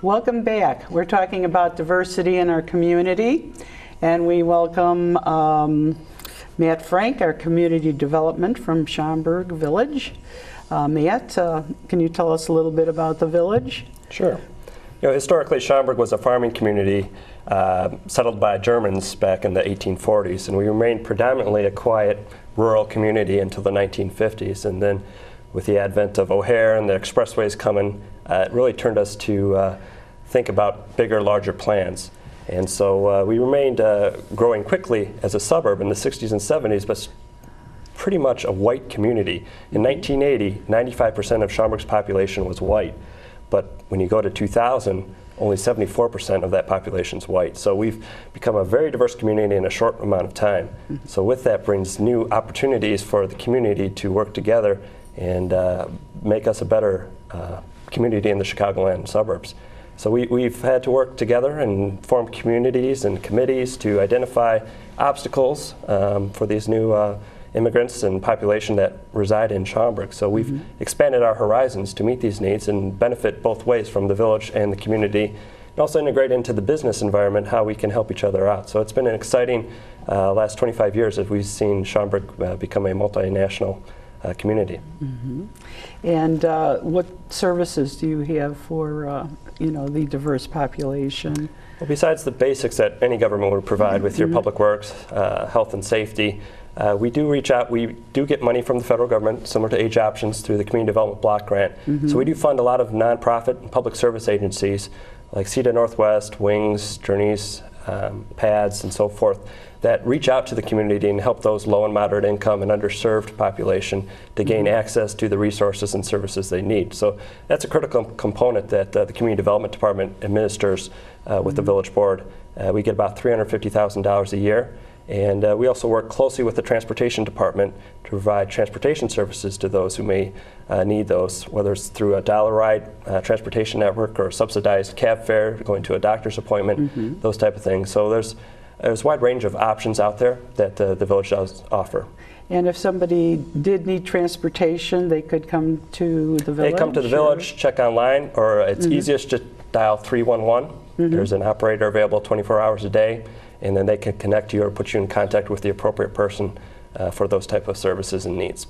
Welcome back. We're talking about diversity in our community, and we welcome Matt Frank, our community development from Schaumburg Village. Matt, can you tell us a little bit about the village? Sure. Historically, Schaumburg was a farming community settled by Germans back in the 1840s, and we remained predominantly a quiet rural community until the 1950s. And then with the advent of O'Hare and the expressways coming, it really turned us to think about bigger, larger plans. And so we remained growing quickly as a suburb in the 60s and 70s, but pretty much a white community. In 1980, 95% of Schaumburg's population was white. But when you go to 2000, only 74% of that population is white. So we've become a very diverse community in a short amount of time. So with that brings new opportunities for the community to work together and make us a better community in the Chicagoland suburbs. So we've had to work together and form communities and committees to identify obstacles for these new immigrants and population that reside in Schaumburg. So we've expanded our horizons to meet these needs and benefit both ways from the village and the community, and also integrate into the business environment how we can help each other out. So it's been an exciting last 25 years as we've seen Schaumburg become a multinational community. And what services do you have for the diverse population? Well, besides the basics that any government would provide with your public works, health and safety, we do reach out. We do get money from the federal government, similar to Age Options, through the Community Development Block Grant. So we do fund a lot of nonprofit and public service agencies like CETA Northwest, Wings, Journeys, PADS, and so forth, that reach out to the community and help those low and moderate income and underserved population to gain access to the resources and services they need. So that's a critical component that the Community Development Department administers with the Village Board. We get about $350,000 a year. And we also work closely with the Transportation Department to provide transportation services to those who may need those, whether it's through a dollar ride transportation network or a subsidized cab fare going to a doctor's appointment, those type of things. So there's a wide range of options out there that the village does offer. And if somebody did need transportation, they could come to the village? They come to the village, check online, or it's easiest to dial 311. There's an operator available 24 hours a day, and then they can connect you or put you in contact with the appropriate person for those type of services and needs.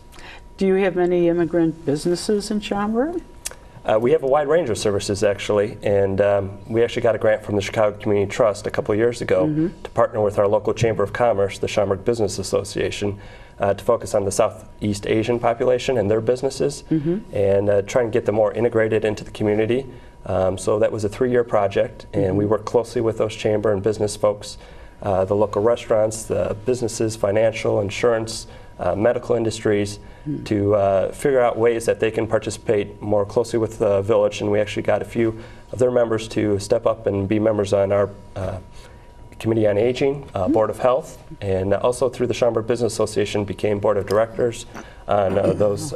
Do you have many immigrant businesses in Schaumburg? We have a wide range of services, actually, and we actually got a grant from the Chicago Community Trust a couple of years ago to partner with our local Chamber of Commerce, the Schaumburg Business Association, to focus on the Southeast Asian population and their businesses and try and get them more integrated into the community. So that was a 3-year project, and we worked closely with those chamber and business folks, the local restaurants, the businesses, financial, insurance, medical industries, to figure out ways that they can participate more closely with the village. And we actually got a few of their members to step up and be members on our Committee on Aging, Board of Health, and also through the Schaumburg Business Association became Board of Directors on those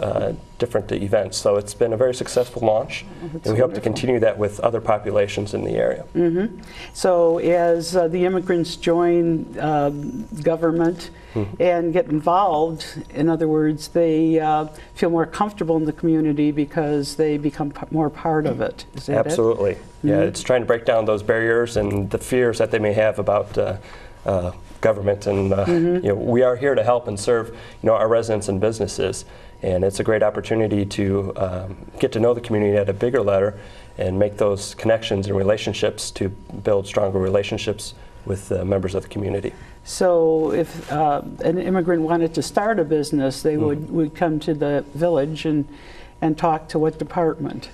different events. So it's been a very successful launch, and we hope to continue that with other populations in the area. So as the immigrants join government and get involved, in other words, they feel more comfortable in the community because they become more part of it. Is that Absolutely. Yeah, it's trying to break down those barriers and the fears that they may have about government, and we are here to help and serve our residents and businesses, and it's a great opportunity to get to know the community at a bigger level and make those connections and relationships to build stronger relationships with members of the community. So if an immigrant wanted to start a business, they would come to the village and talk to what department?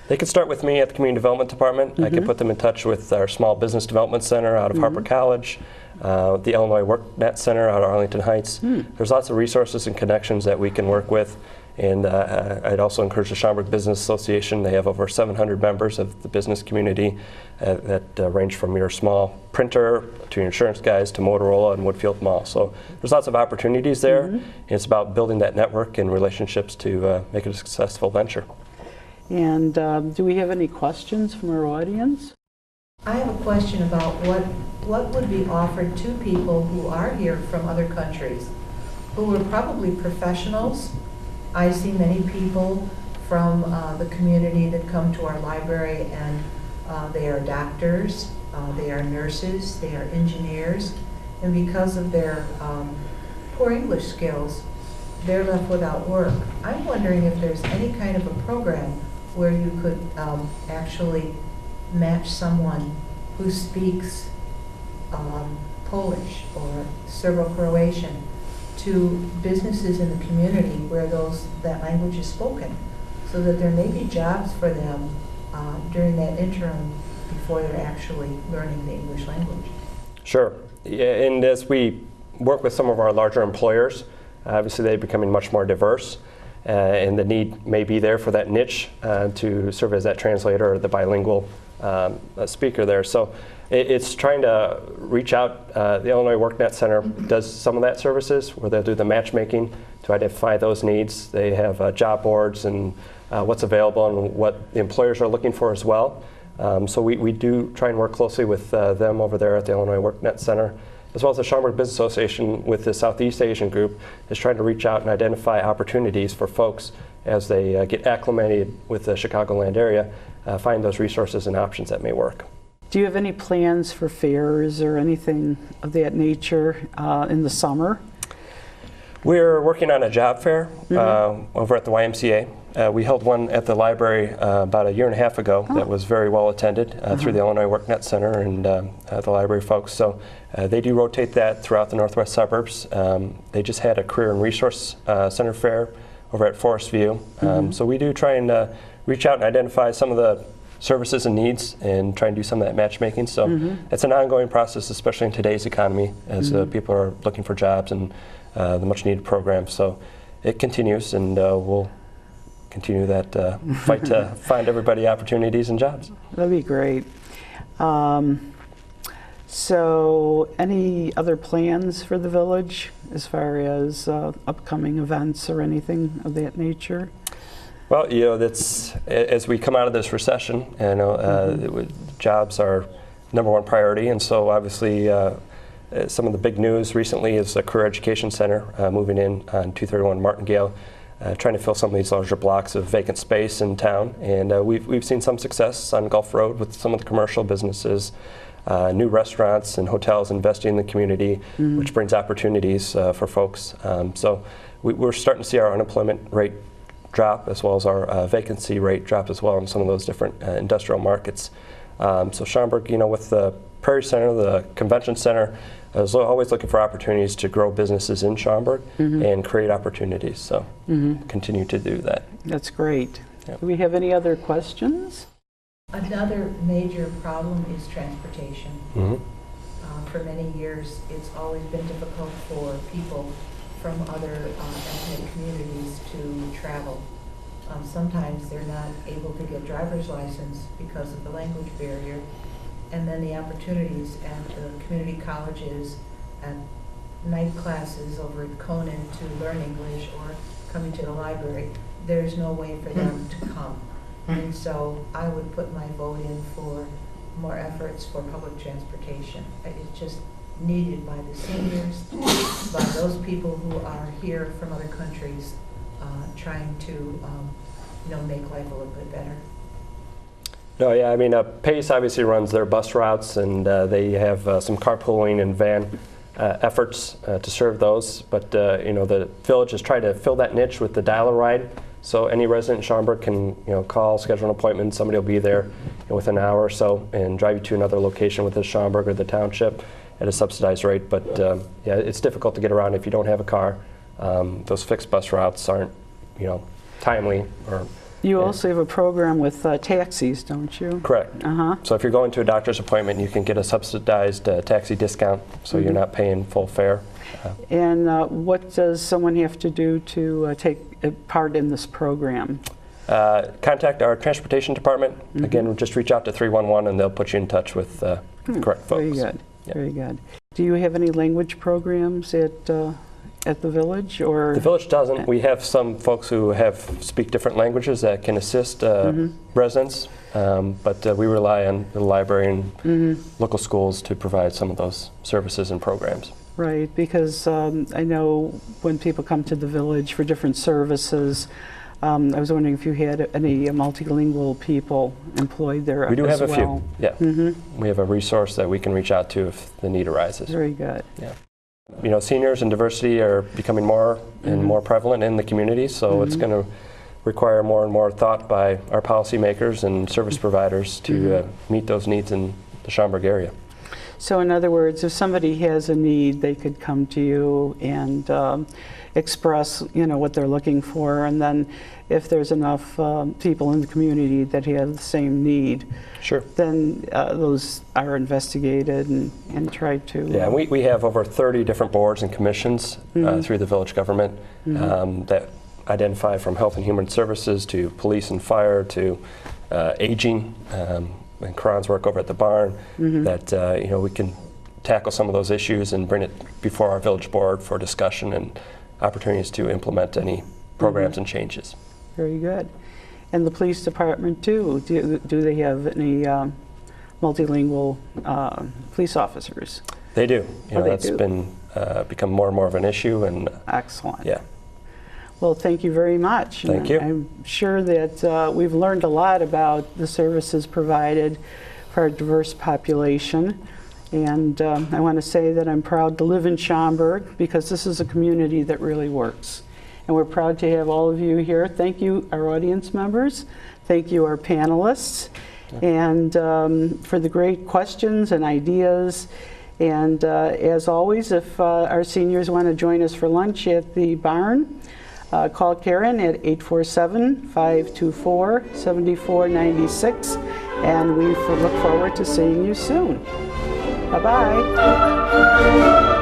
They could start with me at the Community Development Department. I could put them in touch with our Small Business Development Center out of Harper College, the Illinois WorkNet Center out of Arlington Heights. There's lots of resources and connections that we can work with. And I'd also encourage the Schaumburg Business Association. They have over 700 members of the business community that range from your small printer to your insurance guys to Motorola and Woodfield Mall. So there's lots of opportunities there. And it's about building that network and relationships to make it a successful venture. And do we have any questions from our audience? I have a question about what would be offered to people who are here from other countries, who are probably professionals. I see many people from the community that come to our library and They are doctors, they are nurses, they are engineers, and because of their poor English skills, they're left without work. I'm wondering if there's any kind of a program where you could actually match someone who speaks Polish or Serbo-Croatian to businesses in the community where that language is spoken, so that there may be jobs for them during that interim before they're actually learning the English language. Sure. Yeah, and as we work with some of our larger employers, obviously they're becoming much more diverse, and the need may be there for that niche to serve as that translator or the bilingual speaker there. So it's trying to reach out. The Illinois WorkNet Center does some of that services where they'll do the matchmaking to identify those needs. They have job boards and what's available and what the employers are looking for as well. So we do try and work closely with them over there at the Illinois WorkNet Center, as well as the Schaumburg Business Association with the Southeast Asian group is trying to reach out and identify opportunities for folks as they get acclimated with the Chicagoland area, find those resources and options that may work. Do you have any plans for fairs or anything of that nature in the summer? We're working on a job fair over at the YMCA. We held one at the library about a year and a half ago that was very well attended through the Illinois WorkNet Center and the library folks. So they do rotate that throughout the northwest suburbs. They just had a Career and Resource Center fair over at Forest View. So we do try and reach out and identify some of the services and needs and try and do some of that matchmaking. So it's an ongoing process, especially in today's economy, as people are looking for jobs and the much needed programs. So it continues, and we'll continue that fight to find everybody opportunities and jobs. That'd be great. So any other plans for the village as far as upcoming events or anything of that nature? Well, you know, that's, as we come out of this recession, you know, jobs are number one priority, and so obviously some of the big news recently is the Career Education Center moving in on 231 Martingale, trying to fill some of these larger blocks of vacant space in town, and we've seen some success on Gulf Road with some of the commercial businesses, new restaurants and hotels investing in the community, which brings opportunities for folks. So we're starting to see our unemployment rate drop, as well as our vacancy rate drop as well in some of those different industrial markets. So Schaumburg, you know, with the Prairie Center, the Convention Center, is always looking for opportunities to grow businesses in Schaumburg and create opportunities. So continue to do that. That's great. Yep. Do we have any other questions? Another major problem is transportation. For many years, it's always been difficult for people from other ethnic communities to travel. Sometimes they're not able to get driver's license because of the language barrier. And then the opportunities at the community colleges and night classes over at Conan to learn English or coming to the library, there's no way for them to come. And so I would put my vote in for more efforts for public transportation. It's just needed by the seniors, by those people who are here from other countries trying to you know, make life a little bit better. No, yeah, I mean, PACE obviously runs their bus routes, and they have some carpooling and van efforts to serve those. But you know, the village is trying to fill that niche with the dial-a-ride. So any resident in Schaumburg can, you know, call, schedule an appointment. Somebody will be there, you know, within an hour or so and drive you to another location within Schaumburg or the township at a subsidized rate. But yeah, it's difficult to get around if you don't have a car. Those fixed bus routes aren't, you know, timely or. You also have a program with taxis, don't you? Correct. So if you're going to a doctor's appointment, you can get a subsidized taxi discount, so you're not paying full fare. And what does someone have to do to take part in this program? Contact our transportation department. Again, just reach out to 311 and they'll put you in touch with the correct folks. Very good. Yep. Very good. Do you have any language programs at the village, or? The village doesn't. We have some folks who speak different languages that can assist residents, but we rely on the library and local schools to provide some of those services and programs. Right, because I know when people come to the village for different services, I was wondering if you had any multilingual people employed there as well. We do have a few, yeah. Mm-hmm. We have a resource that we can reach out to if the need arises. Very good. Yeah. You know, seniors and diversity are becoming more and more prevalent in the community, so it's going to require more and more thought by our policymakers and service providers to meet those needs in the Schaumburg area. So in other words, if somebody has a need, they could come to you and express, you know, what they're looking for, and then if there's enough people in the community that have the same need, Sure. then those are investigated and tried to. Yeah, and we have over 30 different boards and commissions through the village government that identify from health and human services to police and fire to aging, and Karan's work over at the barn, that you know, we can tackle some of those issues and bring it before our village board for discussion and opportunities to implement any programs and changes. Very good. And the police department too, do they have any multilingual police officers? They do. You know, they that's do. been become more and more of an issue, and Excellent. yeah. Well, thank you very much. Thank you. I'm sure that we've learned a lot about the services provided for our diverse population. And I want to say that I'm proud to live in Schaumburg because this is a community that really works. And we're proud to have all of you here. Thank you, our audience members. Thank you, our panelists. And for the great questions and ideas. And as always, if our seniors want to join us for lunch at the barn, call Karen at 847-524-7496, and we look forward to seeing you soon. Bye-bye.